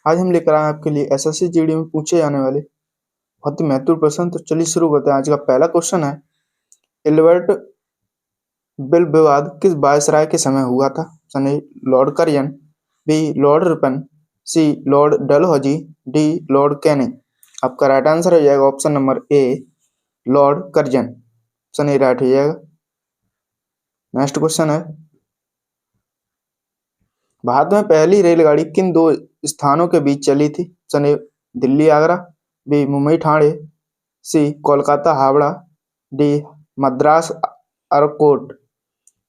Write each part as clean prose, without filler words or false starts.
आज हम लेकर आए हैं आपके लिए एसएससी जीडी में पूछे जाने वाले बहुत ही महत्वपूर्ण प्रश्न। तो चलिए शुरू करते हैं। आज का पहला क्वेश्चन है, एल्बर्ट बिल विवाद किस वायसराय के समय हुआ था? सनी Lord Curzon, B Lord Ripon, C Lord Dalhousie, D Lord Canning. आपका राइट आंसर हो जाएगा option number A, Lord Curzon. Option A right हो जाएगा। नेक्स्ट क्वेश्चन है, भारत में पहली रेलगाड़ी किन दो स्थानों के बीच चली थी? सनी दिल्ली आगरा, बी मुंबई ठाणे, सी कोलकाता हावड़ा, डी मद्रास अरकोट।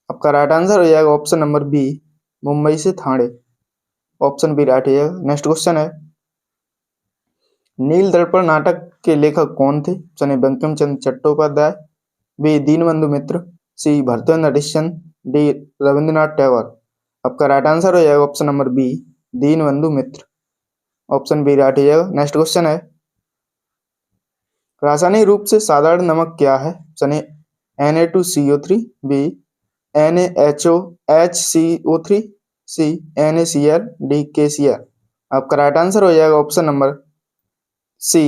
आपका राइट आंसर हो जाएगा ऑप्शन नंबर बी, मुंबई से ठाणे। ऑप्शन बी राइट हो जाएगा। नेक्स्ट क्वेश्चन है, नील दर्पण नाटक के लेखक कौन थे? सनी बंकिम चंद्र चट्टोपाध्याय, बी दीनबंधु मित्र, सी भरतेंद्र हरिश्चंद्र, डी रविंद्रनाथ टैगोर। आपका राइट आंसर हो जाएगा ऑप्शन नंबर बी, दीनबंधु मित्र। ऑप्शन बी राइट हो जाएगा। नेक्स्ट क्वेश्चन है, रासायनिक रूप से साधारण नमक क्या है? सनी Na2CO3, B NaHCO3, C NaCl, D KCl। आपका राइट आंसर हो जाएगा option number C,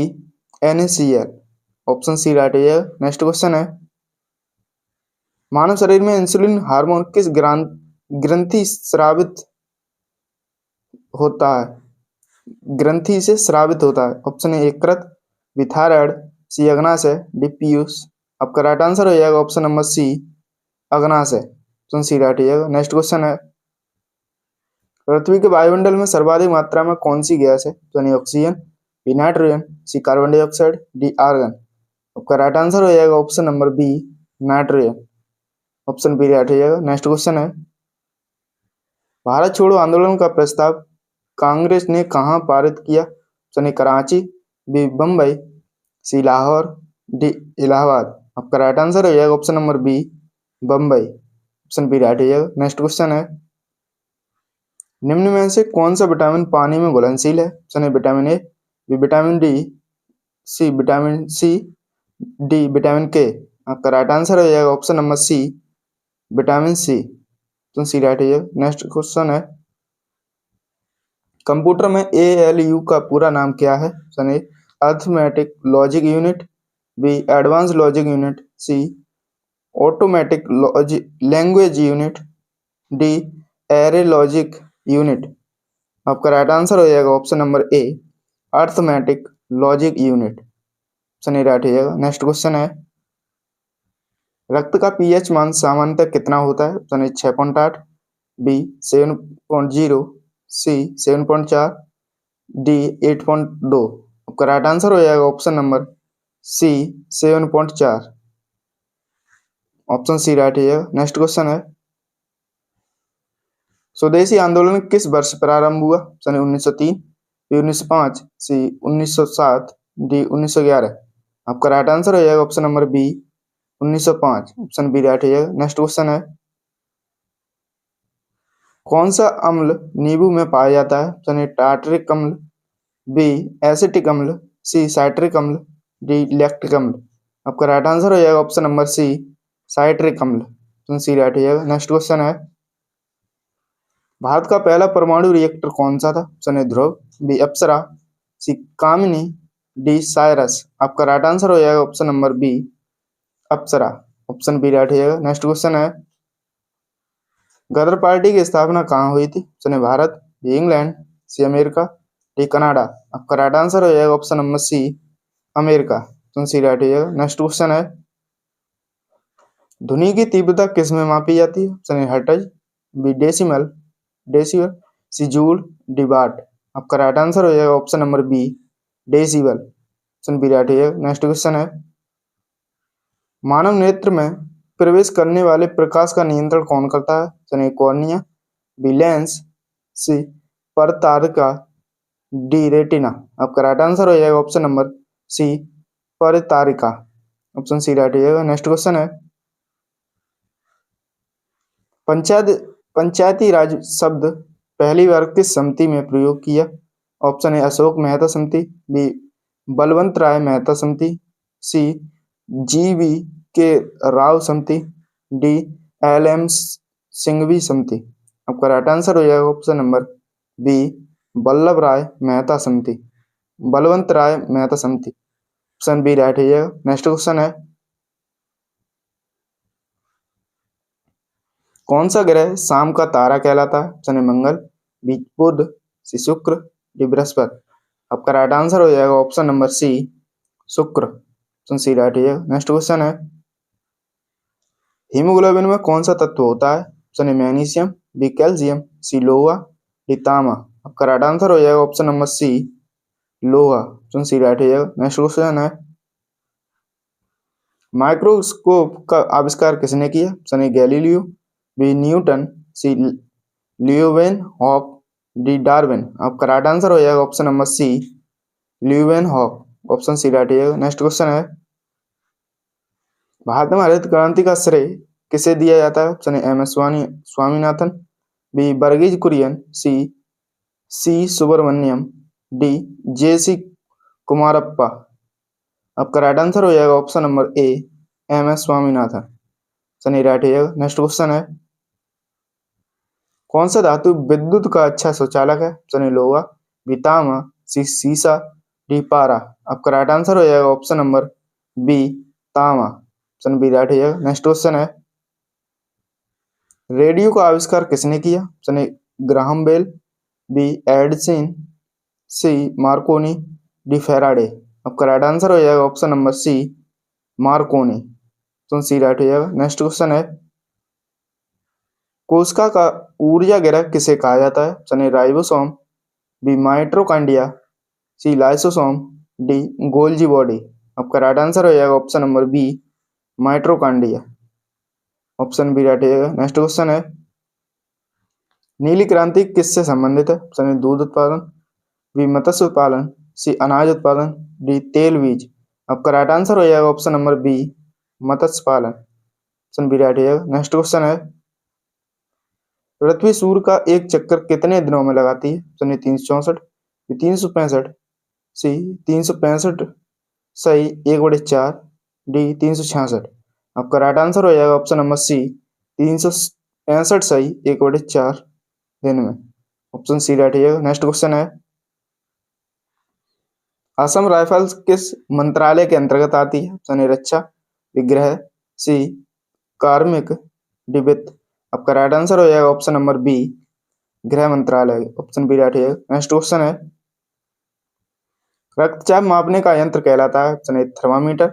NaCl। Option C right हो जाएगा। नेक्स्ट क्वेश्चन है, मानव शरीर में इंसुलिन हार्मोन किस ग्रंथि स्रावित होता है? ग्रंथि से स्रावित होता है। ऑप्शन ए यकृत, बी थायराइड, सी अग्नाशय, डी पीयूष। आपका राइट आंसर हो जाएगा ऑप्शन नंबर सी, अग्नाशय। ऑप्शन सी राइट हो जाएगा। नेक्स्ट क्वेश्चन है, पृथ्वी के वायुमंडल में सर्वाधिक मात्रा में कौन सी गैस है? यानी oxygen, B nitrogen, C carbon dioxide, D argon. आपका राइट आंसर हो जाएगा option number B, nitrogen. Option B right हो जाएगा। नेक्स्ट क्वेश्चन है, भारत छोड़ो आंदोलन का प्रस्ताव कांग्रेस ने कहां पारित किया? यानी Karachi, B Bombay, C Lahore, D Allahabad. आपका राइट आंसर हो जाएगा option number B, Bombay. Option B right हो जाएगा। नेक्स्ट क्वेश्चन है, निम्न में से कौन सा विटामिन पानी में घुलनशील है? यानी vitamin A, B vitamin D, C vitamin C, D vitamin K. आपका राइट आंसर हो जाएगा option number C, vitamin C. तो सी राइट हो जाएगा। नेक्स्ट क्वेश्चन है, कंप्यूटर में ALU का पूरा नाम क्या है? यानी arithmetic logic unit, B advance logic unit, C automatic language unit, D array logic unit. आपका राइट आंसर हो जाएगा option number A, arithmetic logic unit. Option A right हो जाएगा। नेक्स्ट क्वेश्चन है, रक्त का पीएच मान सामान्यतः कितना होता है? यानी 6.8, बी 7.0, सी 7.4, डी 8.2। आपका राइट आंसर हो जाएगा option number C, 7.4। Option C right हो जाएगा। नेक्स्ट क्वेश्चन है, स्वदेशी आंदोलन किस वर्ष प्रारंभ हुआ? सन 1903, बी 1905, सी 1907, डी 1911। आपका राइट आंसर हो जाएगा option number B, 1905। Option B right हो जाएगा। नेक्स्ट क्वेश्चन है, कौन सा अम्ल नींबू में पाया जाता है? यानी टार्टरिक अम्ल, बी एसिटिक अम्ल, सी साइट्रिक अम्ल, डी लैक्टिक अम्ल। आपका राइट आंसर हो जाएगा ऑप्शन नंबर सी, साइट्रिक अम्ल। ऑप्शन सी राइट हो जाएगा। नेक्स्ट क्वेश्चन है, भारत का पहला परमाणु रिएक्टर कौन सा था? यानी ध्रुव, बी अप्सरा, सी कामिनी, डी साइरस। आपका राइट आंसर हो जाएगा ऑप्शन नंबर बी, अप्सरा। ऑप्शन बी राइट हो जाएगा। नेक्स्ट क्वेश्चन है, गदर पार्टी की स्थापना कहाँ हुई थी? यानी Bharat, B England, C America, D Canada. आपका राइट आंसर हो जाएगा ऑप्शन नंबर सी, अमेरिका। तो सी राइट हो जाएगा। नेक्स्ट क्वेश्चन है, ध्वनि की तीव्रता किस में मापी जाती है? यानी hertz, B decibel, C joule, D watt. आपका राइट आंसर हो जाएगा option number B, decibel. Option B right हो जाएगा। नेक्स्ट क्वेश्चन है, मानव नेत्र में प्रवेश करने वाले प्रकाश का नियंत्रण कौन करता है? यानी कॉर्निया, बी लेंस, सी परतारिका, डी रेटिना। आपका राइट आंसर हो जाएगा ऑप्शन नंबर सी, परतारिका। ऑप्शन सी राइट हो जाएगा। नेक्स्ट क्वेश्चन है, पंचायती राज शब्द पहली बार किस समिति में प्रयोग किया? ऑप्शन ए अशोक मेहता समिति, बी बलवंत राय मेहता समिति, सी GV के राव समिति, डी LM सिंघवी समिति। आपका राइट आंसर हो जाएगा ऑप्शन नंबर बी, बल्लभ राय मेहता समिति, बलवंत राय मेहता समिति। ऑप्शन बी राइट हो जाएगा। नेक्स्ट क्वेश्चन है, कौन सा ग्रह शाम का तारा कहलाता है? ऑप्शन ए मंगल, बी बुध, सी शुक्र, डी बृहस्पति। आपका राइट आंसर हो जाएगा ऑप्शन नंबर सी, शुक्र। ऑप्शन सी राइट हो जाएगा। नेक्स्ट क्वेश्चन है, हीमोग्लोबिन में कौन सा तत्व होता है? Option A magnesium, B calcium, C लोहा, डी तांबा। आपका राइट आंसर हो जाएगा ऑप्शन नंबर सी, लोहा। ऑप्शन सी राइट हो जाएगा। नेक्स्ट क्वेश्चन है, माइक्रोस्कोप का आविष्कार किसने किया? Option A Galileo, B Newton, C Leeuwenhoek, D Darwin. आपका राइट आंसर हो जाएगा option number C, Leeuwenhoek. Option C right हो जाएगा। नेक्स्ट क्वेश्चन है, भारत में हरित क्रांति का श्रेय किसे दिया जाता है? Option A M S Swaminathan, B Verghese Kurien, C C Subramaniam, D J C Kumarappa. आपका राइट आंसर हो जाएगा option number A, M S Swaminathan. सनी राइट हो जाएगा। नेक्स्ट क्वेश्चन है, कौन सा धातु विद्युत का अच्छा सुचालक है? ऑप्शन ए लोहा, बी तांबा, सी सीसा, डी पारा। आपका राइट आंसर हो जाएगा ऑप्शन नंबर बी, तांबा। ऑप्शन बी राइट हो जाएगा। नेक्स्ट क्वेश्चन है, रेडियो का आविष्कार किसने किया? Option A Graham Bell, B Edison, C Marconi, D Faraday. आपका राइट आंसर हो जाएगा option number C, Marconi. Option C right हो जाएगा। नेक्स्ट क्वेश्चन है, कोशिका का ऊर्जा ग्रह किसे कहा जाता है? Option A ribosome, B mitochondria, C lysosome, D Golgi body. आपका राइट आंसर हो जाएगा option number B, mitochondria. Option B right हो जाएगा। नेक्स्ट क्वेश्चन है, नीली क्रांति किससे संबंधित है? ऑप्शन ए दूध उत्पादन, बी मत्स्य उत्पादन, सी अनाज उत्पादन, डी तेल बीज। आपका राइट आंसर हो जाएगा ऑप्शन नंबर बी, मत्स्य पालन। ऑप्शन बी राइट हो जाएगा। नेक्स्ट क्वेश्चन है, पृथ्वी सूर्य का एक चक्कर कितने दिनों में लगाती है? ऑप्शन ए 364, बी 365, सी 365 सही 1/4, डी 366। आपका राइट आंसर हो जाएगा ऑप्शन नंबर सी, 365 सही 1/4 दिन में। ऑप्शन सी राइट हो जाएगा। नेक्स्ट क्वेश्चन है, असम राइफल्स किस मंत्रालय के अंतर्गत आती है? ऑप्शन ए रक्षा, बी गृह, सी कार्मिक, डी वित्त। आपका राइट आंसर हो जाएगा ऑप्शन नंबर बी, गृह मंत्रालय। ऑप्शन बी राइट हो जाएगा। नेक्स्ट क्वेश्चन है, रक्तचाप मापने का यंत्र कहलाता है? Option A thermometer,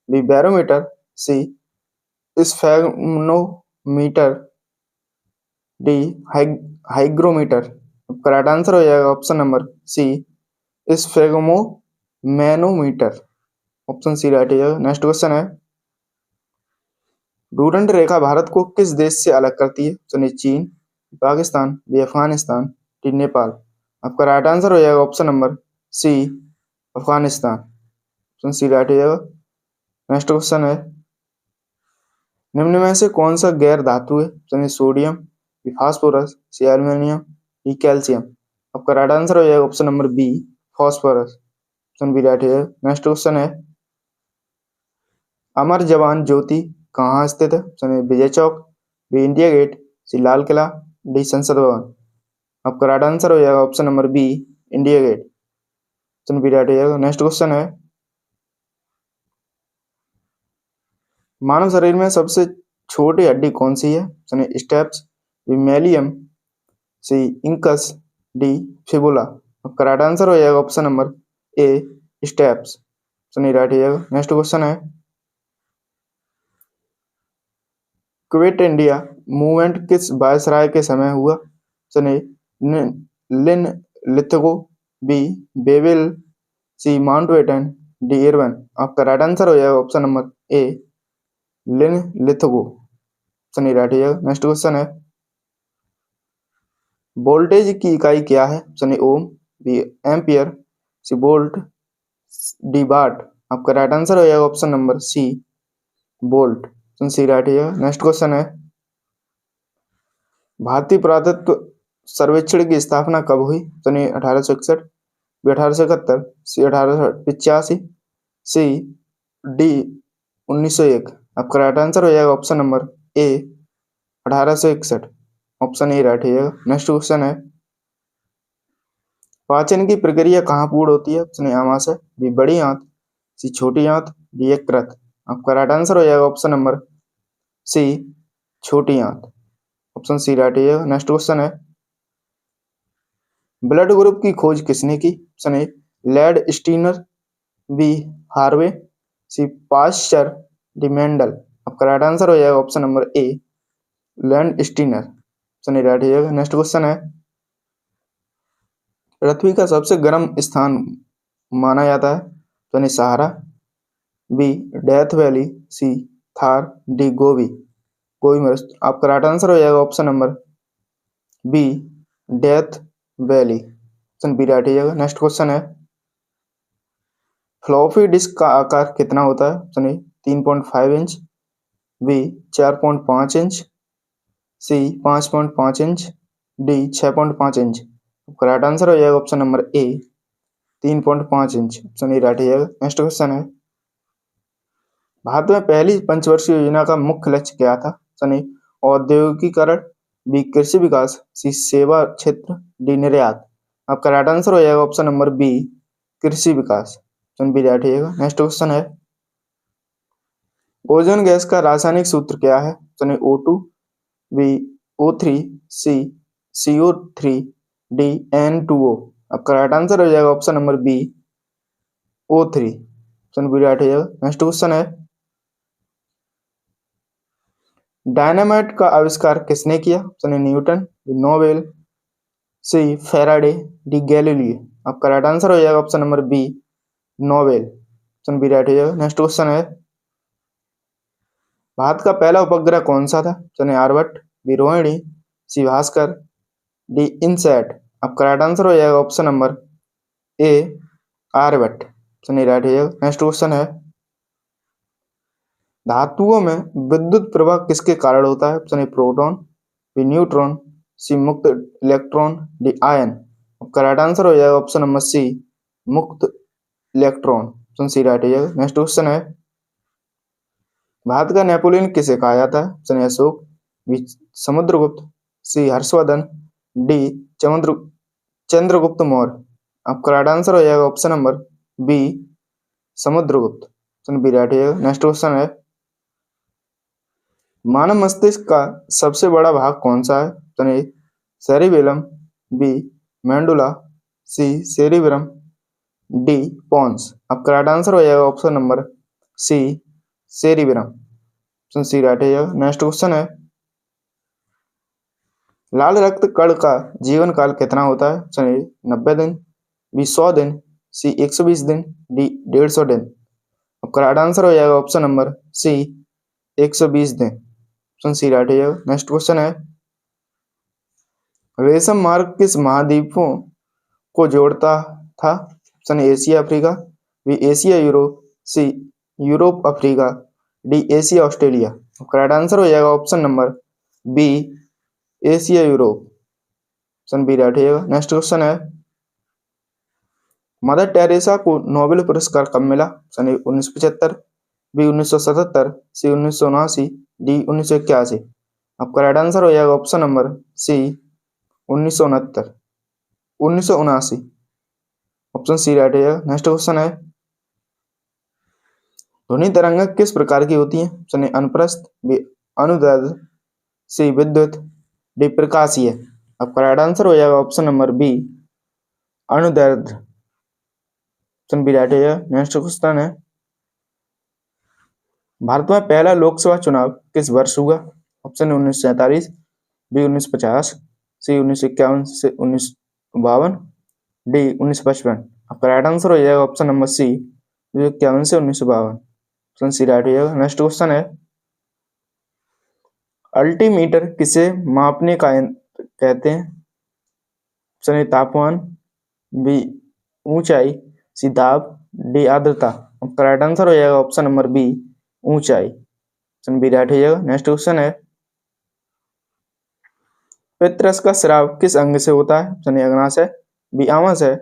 B barometer, C sphygmomanometer, D hygrometer. आपका राइट आंसर हो जाएगा option number C, sphygmomanometer. Option C right हो जाएगा। नेक्स्ट क्वेश्चन है, डूरंड रेखा भारत को किस देश से अलग करती है? ऑप्शन ए चीन, पाकिस्तान, बी अफगानिस्तान, डी नेपाल। आपका राइट आंसर हो जाएगा option number C, Afghanistan. Option C right हो जाएगा। नेक्स्ट क्वेश्चन है, निम्न में से कौन सा गैर धातु है? Option A sodium, B phosphorus, C aluminium, D calcium. आपका राइट आंसर हो जाएगा option number B, phosphorus. Option B right हो जाएगा। नेक्स्ट क्वेश्चन है, अमर जवान ज्योति कहाँ स्थित है? Option A Vijay Chowk, B India Gate, C Lal Qila, D Sansad Bhavan. आपका राइट आंसर हो जाएगा option number B, India Gate. Option B right हो जाएगा। नेक्स्ट क्वेश्चन है, मानव शरीर में सबसे छोटी हड्डी कौन सी है? Option A stapes, B malleus, C incus, D fibula. आपका राइट आंसर हो जाएगा option number A, stapes. Option A right हो जाएगा। नेक्स्ट क्वेश्चन है, क्विट इंडिया मूवमेंट किस वायसराय के समय हुआ? Option A Linlithgow, B Wavell, C Mountbatten, D Irwin. आपका राइट आंसर हो जाएगा option number A, Linlithgow. Option A right हो जाएगा। नेक्स्ट क्वेश्चन है, वोल्टेज की इकाई क्या है? Option A ohm, B ampere, C volt, D watt. आपका राइट आंसर हो जाएगा option number C, volt. Option C right हो जाएगा। नेक्स्ट क्वेश्चन है, भारतीय पुरातत्व सर्वेक्षण की स्थापना कब हुई? Option A 1861, B 1871, C 1885, C D 1901। आपका राइट आंसर हो जाएगा option number A, 1861। Option A right हो जाएगा। नेक्स्ट क्वेश्चन है, पाचन की प्रक्रिया कहाँ पूर्ण होती है? ऑप्शन ए आमाशय, बी बड़ी आंत, सी छोटी आंत, डी यकृत। आपका राइट आंसर हो जाएगा ऑप्शन नंबर सी छोटी आंत। ऑप्शन सी राइट हो जाएगा। नेक्स्ट क्वेश्चन है, ब्लड ग्रुप की खोज किसने की? Option A Landsteiner, B Harvey, C Pasteur, D Mendel. आपका राइट आंसर हो जाएगा option number A Landsteiner. Option A right हो जाएगा। नेक्स्ट क्वेश्चन है, पृथ्वी का सबसे गर्म स्थान माना जाता है? Option A Sahara, B Death Valley, C Thar, D Gobi मरुस्थल। आपका राइट आंसर हो जाएगा option number B Death Valley. Option B right हो जाएगा। नेक्स्ट क्वेश्चन है, फ्लॉपी डिस्क का आकार कितना होता है? Option A 3.5 inch, B 4.5 inch, C 5.5 inch, D 6.5 inch. आपका राइट आंसर हो जाएगा option number A 3.5 inch. Option A right हो जाएगा। नेक्स्ट क्वेश्चन है, भारत में पहली पंचवर्षीय योजना का मुख्य लक्ष्य क्या था? ऑप्शन ए औद्योगिकीकरण, बी कृषि विकास, सी सेवा क्षेत्र, डी निर्यात। आपका राइट आंसर हो जाएगा ऑप्शन नंबर बी कृषि विकास। ऑप्शन बी राइट हो जाएगा। नेक्स्ट क्वेश्चन है, ओजोन गैस का रासायनिक सूत्र क्या है? Option A O2, B O3, C CO3, D N2O। आपका राइट आंसर हो जाएगा option number B O3। Option B right हो जाएगा। नेक्स्ट क्वेश्चन है, डायनामाइट का आविष्कार किसने किया? Option A Newton, B Nobel, C Faraday, D Galileo. आपका राइट आंसर हो जाएगा option number B Nobel. Option B right हो जाएगा। नेक्स्ट क्वेश्चन है, भारत का पहला उपग्रह कौन सा था? Option A Aryabhata, B Rohini, C Bhaskar, D INSAT. आपका राइट आंसर हो जाएगा option number A Aryabhata. Option A right हो जाएगा। नेक्स्ट क्वेश्चन है, धातुओं में विद्युत प्रवाह किसके कारण होता है? Option A proton, B neutron, C मुक्त इलेक्ट्रॉन, डी आयन। आपका राइट आंसर हो जाएगा ऑप्शन नंबर सी मुक्त इलेक्ट्रॉन। ऑप्शन सी राइट हो जाएगा। नेक्स्ट क्वेश्चन है, भारत का नेपोलियन किसे कहा जाता है? Option A Ashoka, B Samudragupta, C Harshavardhan, D Chandragupta Maurya. आपका राइट आंसर हो जाएगा option number B Samudragupta. Option B right हो जाएगा। नेक्स्ट क्वेश्चन है, मानव मस्तिष्क का सबसे बड़ा भाग कौन सा है? Option A cerebellum, B medulla, C cerebrum, D pons. आपका राइट आंसर हो जाएगा option number C cerebrum. Option C right हो जाएगा। नेक्स्ट क्वेश्चन है, लाल रक्त कण का जीवन काल कितना होता है? ऑप्शन ए 90 दिन, बी 100 दिन, सी 120 दिन, डी 150 दिन। आपका राइट आंसर हो जाएगा ऑप्शन नंबर सी 120 दिन। ऑप्शन सी राइट हो जाएगा। नेक्स्ट क्वेश्चन है, रेशम मार्ग किस महाद्वीपों को जोड़ता था? Option A Asia Africa, B Asia Europe, C Europe Africa, D Asia Australia. आपका राइट आंसर हो जाएगा option number B Asia Europe. Option B right हो जाएगा। नेक्स्ट क्वेश्चन है, मदर टेरेसा को नोबेल पुरस्कार कब मिला? Option A 1975, B 1977, C 1979, D 1981। आपका राइट आंसर हो जाएगा option number C 1969। Option C right हो जाएगा। नेक्स्ट क्वेश्चन है, ध्वनि तरंग किस प्रकार की होती है? ऑप्शन ए अनुप्रस्थ, बी अनुदैर्ध्य, सी विद्युत, डी प्रकाशीय। आपका राइट आंसर हो जाएगा ऑप्शन नंबर बी अनुदैर्ध्य। ऑप्शन बी राइट हो जाएगा। नेक्स्ट क्वेश्चन है, भारत में पहला लोकसभा चुनाव किस वर्ष हुआ? ऑप्शन ए 1947, बी 1950, सी 1951 से 1952, डी 1955। आपका राइट आंसर हो जाएगा ऑप्शन नंबर सी 1951 से 1952। ऑप्शन सी राइट हो जाएगा। नेक्स्ट क्वेश्चन है, अल्टीमीटर किसे मापने का यंत्र कहते हैं? ऑप्शन ए तापमान, बी ऊंचाई, सी दाब, डी आर्द्रता। आपका राइट आंसर हो जाएगा ऑप्शन नंबर बी ऊंचाई। ऑप्शन बी राइट हो जाएगा। नेक्स्ट क्वेश्चन है, पितरस का स्राव किस अंग से होता है? ऑप्शन ए अग्नाशय, बी आमाशय,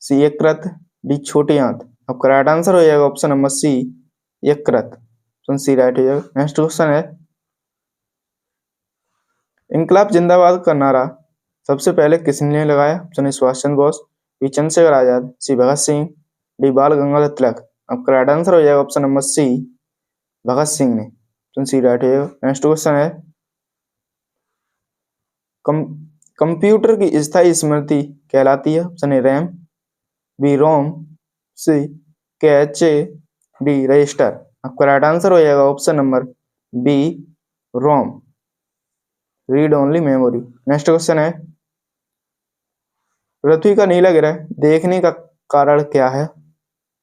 सी यकृत, डी छोटी आंत। आपका राइट आंसर हो जाएगा ऑप्शन नंबर सी यकृत। ऑप्शन सी राइट हो जाएगा। नेक्स्ट क्वेश्चन है, इनकलाब जिंदाबाद का नारा सबसे पहले किसने लगाया? Option A Subhash Chandra Bose, B Chandrashekhar Azad, C Bhagat Singh, D Bal Gangadhar Tilak. आपका राइट आंसर हो जाएगा option number C, Bhagat Singh ने। ऑप्शन सी राइट हो जाएगा। नेक्स्ट क्वेश्चन है, कंप्यूटर की स्थायी स्मृति कहलाती है? Option A RAM, B ROM, C cache, D register. आपका राइट आंसर हो जाएगा option number B, ROM, read only memory. Next question है, पृथ्वी का नीला ग्रह देखने का कारण क्या है?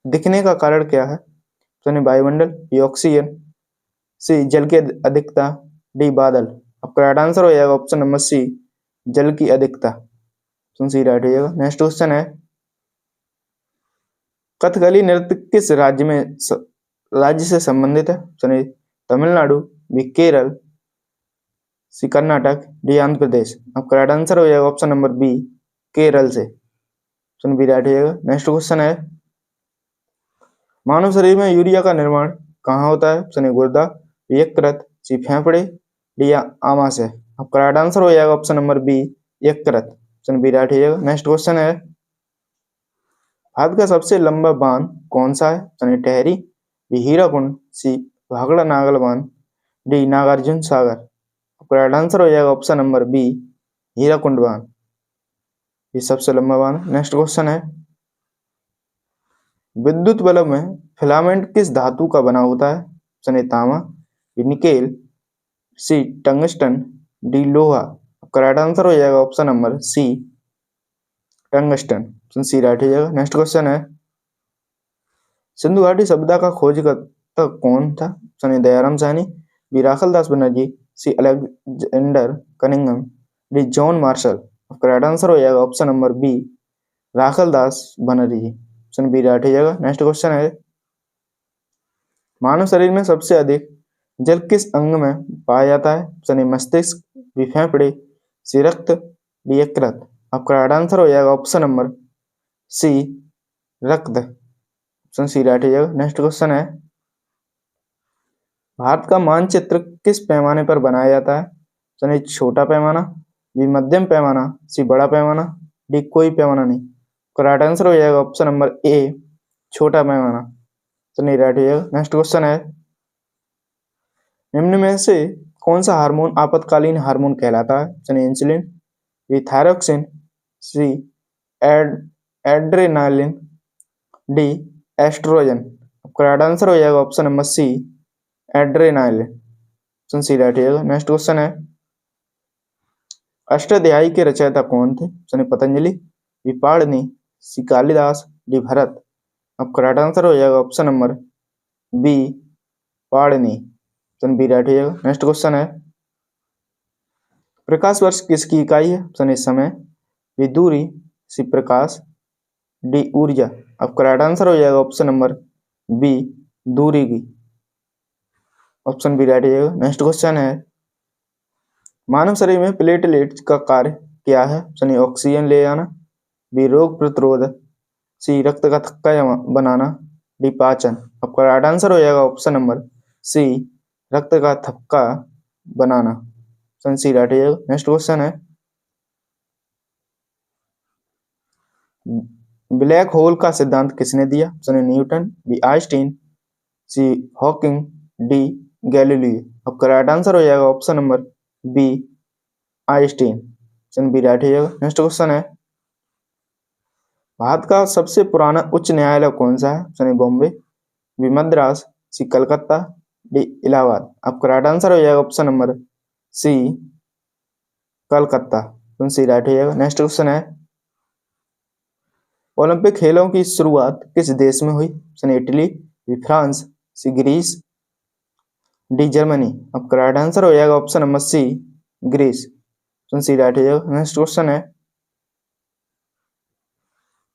दिखने का कारण क्या है? ऑप्शन ए वायुमंडल, बी ऑक्सीजन, सी जल की अधिकता, डी बादल। आपका राइट आंसर हो जाएगा ऑप्शन नंबर सी, जल की अधिकता। ऑप्शन सी राइट हो जाएगा। नेक्स्ट क्वेश्चन है, कथकली नृत्य किस राज्य से संबंधित है? Option A Tamil Nadu, B Kerala, C Karnataka, D Andhra Pradesh. आपका राइट आंसर हो जाएगा ऑप्शन नंबर बी, केरल से। ऑप्शन बी राइट हो जाएगा। नेक्स्ट क्वेश्चन है, मानव शरीर में यूरिया का निर्माण कहाँ होता है? ऑप्शन ए गुर्दा, बी यकृत, सी फेफड़े, डी आमाशय। आपका राइट आंसर हो जाएगा ऑप्शन नंबर बी, यकृत। ऑप्शन बी राइट हो जाएगा। नेक्स्ट क्वेश्चन है, भारत का सबसे लंबा बांध कौन सा है? Option A Tehri, B Hirakud, C Bhakra Nangal बांध, डी नागार्जुन सागर। आपका राइट आंसर हो जाएगा ऑप्शन नंबर बी, हीराकुंड बांध, ये सबसे लंबा बांध। नेक्स्ट क्वेश्चन है, विद्युत बल्ब में फिलामेंट किस धातु का बना होता है? ऑप्शन ए तांबा, B nickel, C tungsten, D लोहा। आपका राइट आंसर हो जाएगा option number C, tungsten. Option C right हो जाएगा। नेक्स्ट क्वेश्चन है, सिंधु घाटी सभ्यता का खोजकर्ता कौन था? Option A Dayaram Sahni, B Rakhaldas Banerjee, C Alexander Cunningham, D John Marshall. आपका राइट आंसर हो जाएगा option number B, Rakhaldas Banerjee. Option B right हो जाएगा। नेक्स्ट क्वेश्चन है, मानव शरीर में सबसे अधिक जल किस अंग में पाया जाता है? ऑप्शन ए मस्तिष्क, बी फेफड़े, सी रक्त, डी यकृत। आपका राइट आंसर हो जाएगा ऑप्शन नंबर सी, रक्त। ऑप्शन सी राइट हो जाएगा। नेक्स्ट क्वेश्चन है, भारत का मानचित्र किस पैमाने पर बनाया जाता है? ऑप्शन ए छोटा पैमाना, बी मध्यम पैमाना, सी बड़ा पैमाना, डी कोई पैमाना नहीं। राइट आंसर हो जाएगा ऑप्शन नंबर ए, छोटा पैमाना। तो नहीं राइट हो जाएगा। नेक्स्ट क्वेश्चन है, निम्न में से कौन सा हार्मोन आपातकालीन हार्मोन कहलाता है? Option A insulin, B thyroxine, C adrenaline, D oestrogen. आपका राइट आंसर हो जाएगा option number C, adrenaline. Option C right हो जाएगा। नेक्स्ट क्वेश्चन है, अष्टाध्यायी के रचयिता कौन थे? Option A Patanjali, B Panini, C Kalidas, D Bharat. आपका राइट आंसर हो जाएगा option number B, Panini. Option B right हो जाएगा। नेक्स्ट क्वेश्चन है, प्रकाश वर्ष किसकी इकाई है? ऑप्शन ए समय, बी दूरी, सी प्रकाश, डी ऊर्जा। आपका राइट आंसर हो जाएगा ऑप्शन नंबर बी, दूरी की। ऑप्शन बी राइट हो जाएगा। नेक्स्ट क्वेश्चन है, मानव शरीर में प्लेटलेट का कार्य क्या है? ऑप्शन ए ऑक्सीजन ले जाना, बी रोग प्रतिरोध, सी रक्त का थक्का बनाना, डी पाचन। आपका राइट आंसर हो जाएगा ऑप्शन नंबर सी, रक्त का थक्का बनाना। ऑप्शन सी राइट हो जाएगा। नेक्स्ट क्वेश्चन है, ब्लैक होल का सिद्धांत किसने दिया? Option A Newton, B Einstein, C Hawking, D Galileo. आपका राइट आंसर हो जाएगा option number B, Einstein. Option B right हो जाएगा। नेक्स्ट क्वेश्चन है, भारत का सबसे पुराना उच्च न्यायालय कौन सा है? Option A Bombay, B Madras, C Calcutta, D Allahabad. आपका राइट आंसर हो जाएगा option number C, Calcutta. Option C right हो जाएगा। नेक्स्ट क्वेश्चन है, ओलंपिक खेलों की शुरुआत किस देश में हुई? Option A Italy, B France, C Greece, D Germany. आपका राइट आंसर हो जाएगा option number C, Greece. Option C right हो जाएगा। नेक्स्ट क्वेश्चन है,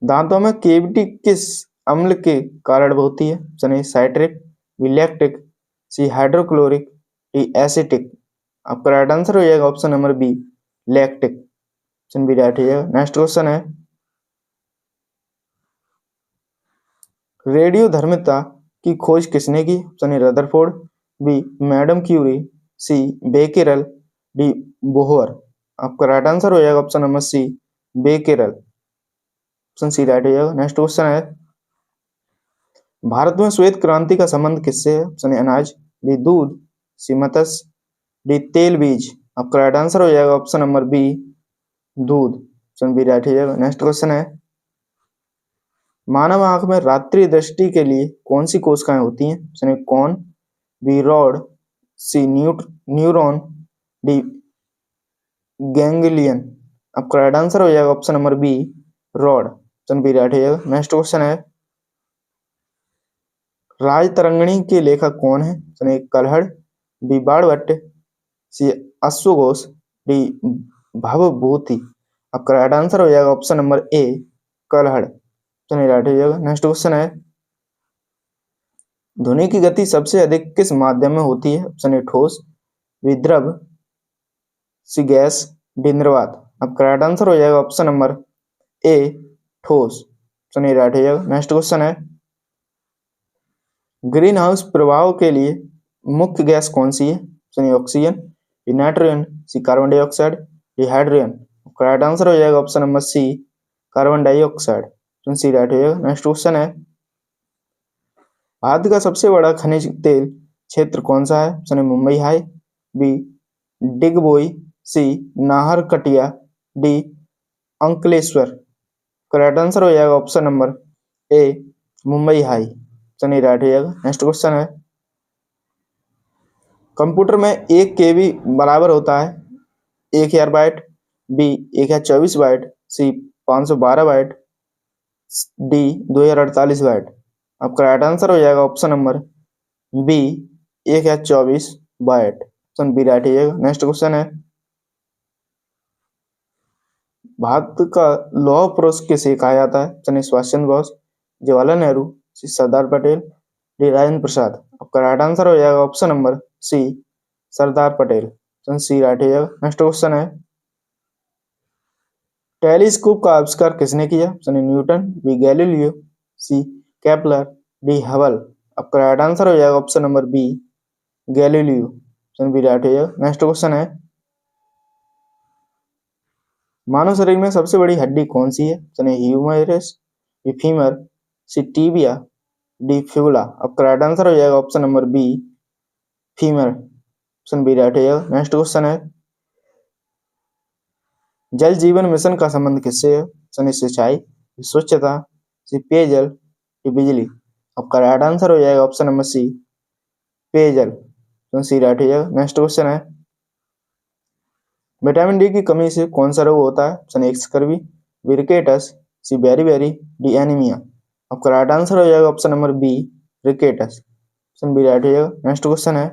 दांतों में केविटी किस अम्ल के कारण होती है? Option A citric, B lactic, C hydrochloric, D acetic. आपका राइट आंसर हो जाएगा option number B, lactic. Option B right हो जाएगा। नेक्स्ट क्वेश्चन है, रेडियोधर्मिता की खोज किसने की? Option A Rutherford, B madam Curie, C Becquerel, D Bohr. आपका राइट आंसर हो जाएगा option number C, Becquerel. Option C right हो जाएगा। नेक्स्ट क्वेश्चन है, भारत में श्वेत क्रांति का संबंध किससे है? ऑप्शन ए अनाज, बी दूध, सी मत्स्य, डी तेल बीज। आपका राइट आंसर हो जाएगा ऑप्शन नंबर बी, दूध। ऑप्शन बी राइट हो जाएगा। नेक्स्ट क्वेश्चन है, मानव आंख में रात्रि दृष्टि के लिए कौन सी कोशिकाएं होती हैं? Option A cone, B rod, C neuron, D ganglion. आपका राइट आंसर हो जाएगा option number B, rod. Option B right हो जाएगा। नेक्स्ट क्वेश्चन है, राजतरंगिणी के लेखक कौन है? Option A Kalhana, B Banabhatta, C अश्वघोष, डी भवभूति। आपका राइट आंसर हो जाएगा option number A, Kalhana. Option A right हो जाएगा। नेक्स्ट क्वेश्चन है, ध्वनि की गति सबसे अधिक किस माध्यम में होती है? ऑप्शन ए ठोस, बी द्रव, सी गैस, डी निर्वात। आपका राइट आंसर हो जाएगा ऑप्शन नंबर ए, ठोस। ऑप्शन ए राइट हो जाएगा। नेक्स्ट क्वेश्चन है, ग्रीन हाउस प्रभाव के लिए मुख्य गैस कौन सी है? Option A oxygen, D nitrogen, C carbon dioxide, D hydrogen. आपका राइट आंसर हो जाएगा option number C, carbon dioxide. Option C right हो जाएगा। नेक्स्ट क्वेश्चन है, भारत का सबसे बड़ा खनिज तेल क्षेत्र कौन सा है? Option A Mumbai high, B Digboi, C Naharkatiya, D Ankleshwar. Correct answer हो जाएगा option number A, Mumbai high. Option A right हो जाएगा। नेक्स्ट क्वेश्चन है, कंप्यूटर में 1 KB बराबर होता है 1000 byte, B 1024 byte, C 512 byte, D 2048 byte. आपका राइट आंसर हो जाएगा option number B, 1024 byte. Option B right हो जाएगा। नेक्स्ट क्वेश्चन है, भारत का लौह पुरुष किसे कहा जाता है? Option A Subhash Chandra Bose, Jawaharlal Nehru, C Sardar Patel, D Rajendra Prasad. आपका राइट आंसर हो जाएगा option number C, Sardar Patel. Option C right हो जाएगा। नेक्स्ट क्वेश्चन है, टेलीस्कोप का आविष्कार किसने किया? Option A Newton, B Galileo, C Kepler, D Hubble. आपका राइट आंसर हो जाएगा option number B, Galileo. Option B right हो जाएगा। नेक्स्ट क्वेश्चन है, मानव शरीर में सबसे बड़ी हड्डी कौन सी है? Option A humerus, B femur, C tibia, D fibula. आपका राइट आंसर हो जाएगा option number B, femur. Option B right हो जाएगा। नेक्स्ट क्वेश्चन है, जल जीवन मिशन का संबंध किससे है? ऑप्शन ए सिंचाई, स्वच्छता, सी पेयजल, डी बिजली। आपका राइट आंसर हो जाएगा ऑप्शन नंबर सी, पेयजल। ऑप्शन सी राइट हो जाएगा। नेक्स्ट क्वेश्चन है, विटामिन डी की कमी से कौन सा रोग होता है? Option A scurvy, B rickets, C beri, D anaemia. आपका राइट आंसर हो जाएगा option number B, rickets. Option B right हो जाएगा। नेक्स्ट क्वेश्चन है,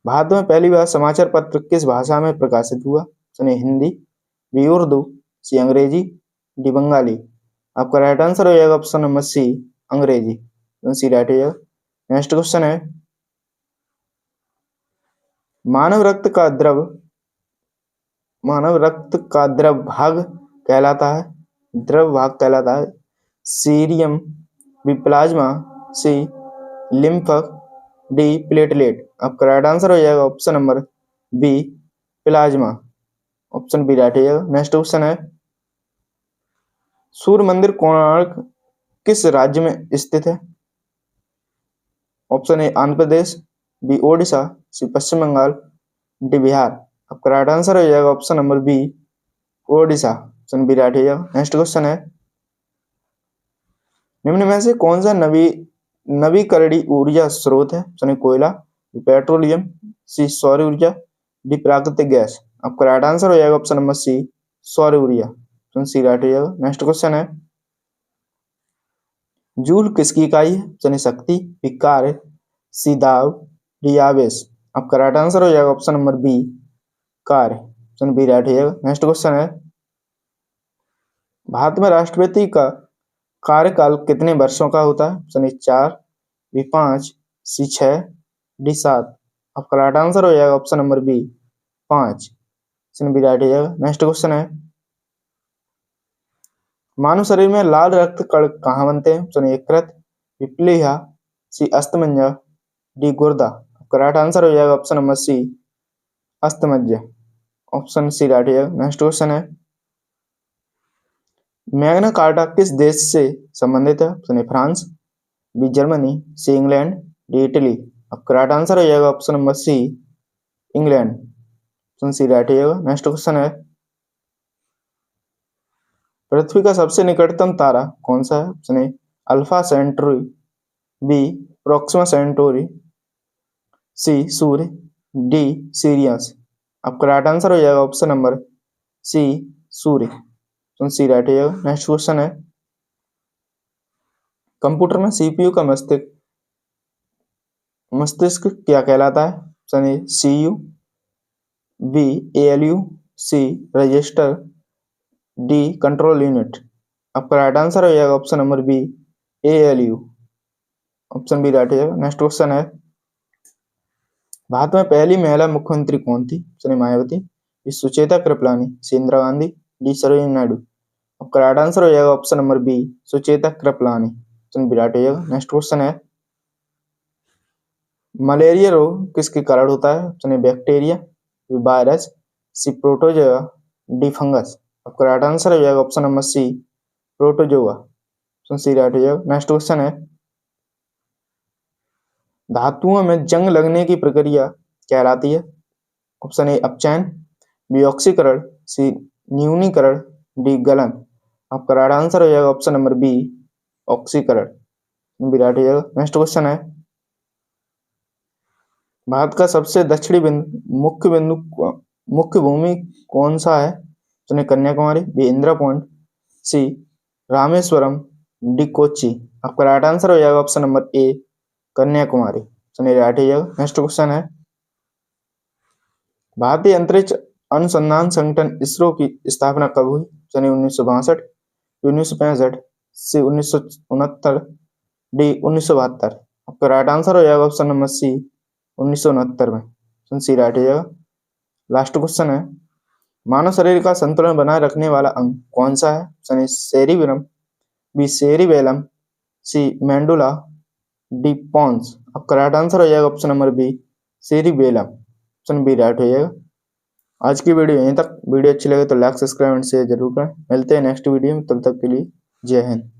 भारत में पहली बार समाचार पत्र किस भाषा में प्रकाशित हुआ? Option A Hindi, B Urdu, C अंग्रेजी, डी बंगाली। आपका राइट आंसर हो जाएगा ऑप्शन नंबर सी, अंग्रेजी। सी राइट हो जाएगा। नेक्स्ट क्वेश्चन है, मानव रक्त का द्रव भाग कहलाता है, serum, B plasma, C lymph, D platelet. आपका राइट आंसर हो जाएगा option number B, plasma. Option B right हो जाएगा। नेक्स्ट क्वेश्चन है, सूर्य मंदिर कोणार्क किस राज्य में स्थित है? Option A Andhra Pradesh, B Odisha, C Paschim Bengal, D Bihar. आपका राइट आंसर हो जाएगा option number B, Odisha. Option B right हो जाएगा। नेक्स्ट क्वेश्चन है, निम्न में से कौन सा नवीकरणीय ऊर्जा स्रोत है? ऑप्शन ए कोयला, बी पेट्रोलियम, सी सौर ऊर्जा, डी प्राकृतिक गैस। आपका राइट आंसर हो जाएगा ऑप्शन नंबर सी, सौर ऊर्जा। ऑप्शन सी राइट हो जाएगा। नेक्स्ट क्वेश्चन है, जूल किसकी इकाई है? ऑप्शन ए शक्ति, बी कार्य, सी दाब, डी आवेश। आपका राइट आंसर हो जाएगा ऑप्शन नंबर बी, कार्य। ऑप्शन बी राइट हो जाएगा। नेक्स्ट क्वेश्चन है, भारत में राष्ट्रपति का कार्यकाल कितने वर्षों का होता है? Option A 4, B 5, C 6, D 7। आपका राइट आंसर हो जाएगा option number B, 5। Option B right हो जाएगा। नेक्स्ट क्वेश्चन है, मानव शरीर में लाल रक्त कण कहाँ बनते हैं? ऑप्शन ए यकृत, बी प्लीहा, सी अस्थमंजा, डी गुर्दा। आपका राइट आंसर हो जाएगा ऑप्शन नंबर सी, अस्थमज्जा। ऑप्शन सी राइट हो जाएगा। नेक्स्ट क्वेश्चन है, मैग्ना कार्टा किस देश से संबंधित है? Option A France, B Germany, C England, D Italy. आपका राइट आंसर हो जाएगा option number C England. Option C right हो जाएगा। नेक्स्ट क्वेश्चन है, पृथ्वी का सबसे निकटतम तारा कौन सा है? Option A alpha Centauri, B Proxima Centauri, C सूर्य, डी सीरियस। आपका राइट आंसर हो जाएगा ऑप्शन नंबर सी सूर्य। ऑप्शन सी राइट हो जाएगा। नेक्स्ट क्वेश्चन है, कंप्यूटर में सीपीयू का मस्तिष्क क्या कहलाता है? Option A CU, B ALU, C register, D control unit. आपका राइट आंसर हो जाएगा option number B ALU. Option B right हो जाएगा। नेक्स्ट क्वेश्चन है, भारत में पहली महिला मुख्यमंत्री कौन थी? Option A Mayawati, B Sucheta Kripalani, C Indira Gandhi, D Sarojini Naidu. आपका राइट आंसर हो जाएगा option number B Sucheta Kripalani. Option B right हो जाएगा। नेक्स्ट क्वेश्चन है, मलेरिया रोग किसके कारण होता है? Option A bacteria, B virus, C protozoa, D fungus. आपका राइट आंसर हो जाएगा option number C protozoa. Option C right हो जाएगा। नेक्स्ट क्वेश्चन है, धातुओं में जंग लगने की प्रक्रिया कहलाती है? ऑप्शन ए अपचयन, बी ऑक्सीकरण, सी न्यूनीकरण, डी गलन। आपका राइट आंसर हो जाएगा ऑप्शन नंबर बी ऑक्सीकरण। बी राइट हो जाएगा। नेक्स्ट क्वेश्चन है, भारत का सबसे दक्षिणी मुख्य भूमि कौन सा है? Option A Kanyakumari, B Indira point, C Rameswaram, D Kochi. आपका राइट आंसर हो जाएगा option number A Kanyakumari. Option A right हो जाएगा। नेक्स्ट क्वेश्चन है, भारतीय अंतरिक्ष अनुसंधान संगठन इसरो की स्थापना कब हुई? सन 1962, 1965, सी 1969, डी 1972। आपका राइट आंसर हो जाएगा ऑप्शन नंबर सी 1969 में। ऑप्शन सी राइट हो जाएगा। लास्ट क्वेश्चन है, मानव शरीर का संतुलन बनाए रखने वाला अंग कौन सा है? Option A cerebrum, B cerebellum, C medulla, D pons. आपका राइट आंसर हो जाएगा option number B cerebellum. Option B right हो जाएगा। आज की वीडियो यहीं तक। वीडियो अच्छी लगे तो लाइक सब्सक्राइब एंड शेयर जरूर करें। मिलते हैं नेक्स्ट वीडियो में, तब तक के लिए जय हिंद।